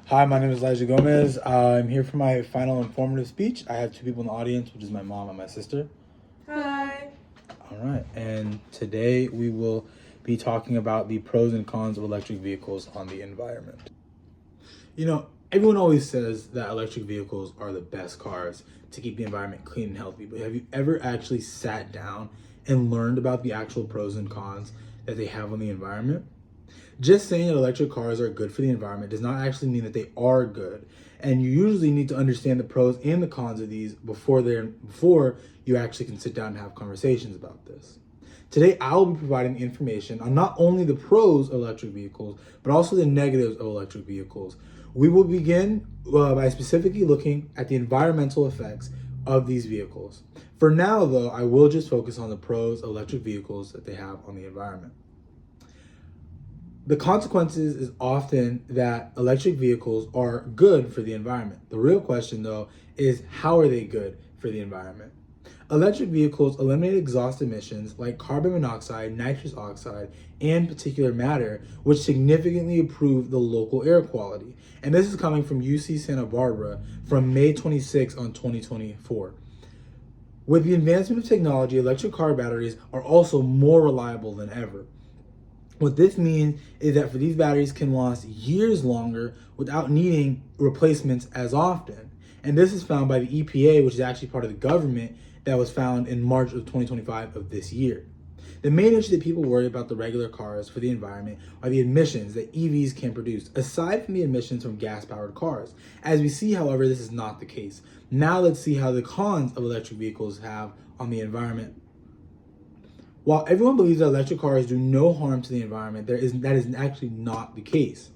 Hi, my name is Elijah Gomez. I'm here for my final informative speech. I have two people in the audience, which is my mom and my sister. Hi. All right, and today we will be talking about the pros and cons of electric vehicles on the environment. You know, everyone always says that electric vehicles are the best cars to keep the environment clean and healthy, but have you ever actually sat down and learned about the actual pros and cons that they have on the environment? Just saying that electric cars are good for the environment does not actually mean that they are good. And you usually need to understand the pros and the cons of these before you actually can sit down and have conversations about this. Today, I will be providing information on not only the pros of electric vehicles, but also the negatives of electric vehicles. We will begin by specifically looking at the environmental effects of these vehicles. For now, though, I will just focus on the pros of electric vehicles that they have on the environment. The consequences is often that electric vehicles are good for the environment. The real question, though, is how are they good for the environment? Electric vehicles eliminate exhaust emissions like carbon monoxide, nitrous oxide, and particulate matter, which significantly improve the local air quality. And this is coming from UC Santa Barbara from May 26 on 2024. With the advancement of technology, electric car batteries are also more reliable than ever. What this means is that for these batteries can last years longer without needing replacements as often. And this is found by the EPA, which is actually part of the government, that was found in March of 2025 of this year. The main issue that people worry about the regular cars for the environment are the emissions that EVs can produce, aside from the emissions from gas-powered cars. As we see, however, this is not the case. Now let's see how the cons of electric vehicles have on the environment. While everyone believes that electric cars do no harm to the environment, that is actually not the case.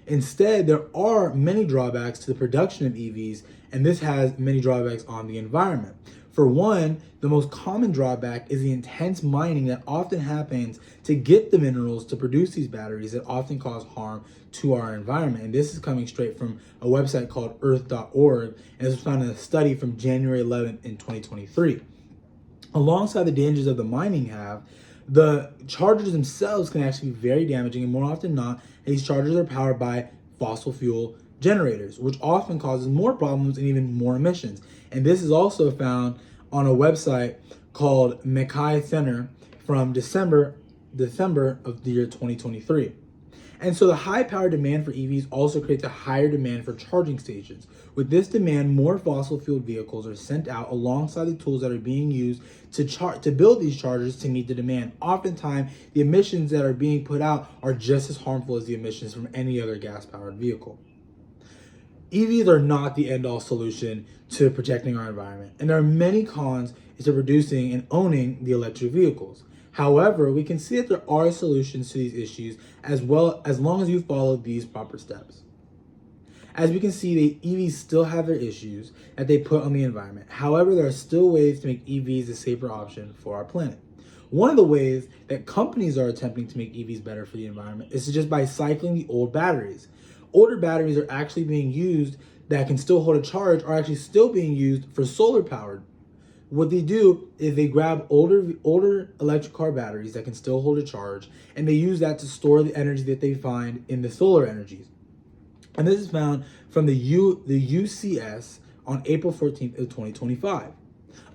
Instead, there are many drawbacks to the production of EVs, and this has many drawbacks on the environment. For one, the most common drawback is the intense mining that often happens to get the minerals to produce these batteries that often cause harm to our environment. And this is coming straight from a website called earth.org, and this was found in a study from January 11th in 2023. Alongside the dangers of the mining have, the chargers themselves can actually be very damaging, and more often not, these chargers are powered by fossil fuel generators, which often causes more problems and even more emissions. And this is also found on a website called Mackay Center from December of the year 2023. And so the high power demand for EVs also creates a higher demand for charging stations. With this demand, more fossil fueled vehicles are sent out alongside the tools that are being used to build these chargers to meet the demand. Oftentimes, the emissions that are being put out are just as harmful as the emissions from any other gas-powered vehicle. EVs are not the end-all solution to protecting our environment, and there are many cons to producing and owning the electric vehicles. However, we can see that there are solutions to these issues as long as you follow these proper steps. As we can see, the EVs still have their issues that they put on the environment. However, there are still ways to make EVs a safer option for our planet. One of the ways that companies are attempting to make EVs better for the environment is just by cycling the old batteries. Older batteries are actually being used that can still hold a charge are actually still being used for solar powered. What they do is they grab older electric car batteries that can still hold a charge, and they use that to store the energy that they find in the solar energies. And this is found from the UCS on April 14th of 2025.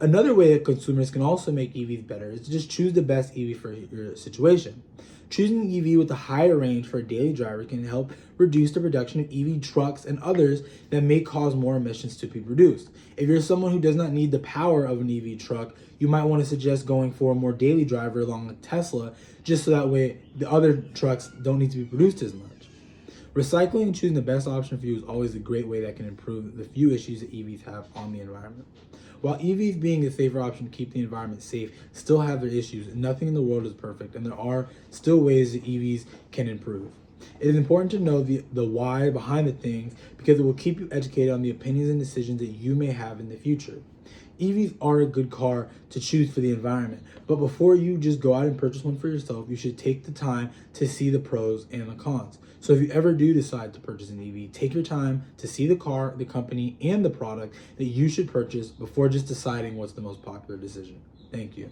Another way that consumers can also make EVs better is to just choose the best EV for your situation. Choosing an EV with a higher range for a daily driver can help reduce the production of EV trucks and others that may cause more emissions to be produced. If you're someone who does not need the power of an EV truck, you might want to suggest going for a more daily driver along with Tesla, just so that way the other trucks don't need to be produced as much. Recycling and choosing the best option for you is always a great way that can improve the few issues that EVs have on the environment. While EVs being a safer option to keep the environment safe still have their issues, nothing in the world is perfect, and there are still ways that EVs can improve. It is important to know the why behind the things because it will keep you educated on the opinions and decisions that you may have in the future. EVs are a good car to choose for the environment, but before you just go out and purchase one for yourself, you should take the time to see the pros and the cons. So if you ever do decide to purchase an EV, take your time to see the car, the company, and the product that you should purchase before just deciding what's the most popular decision. Thank you.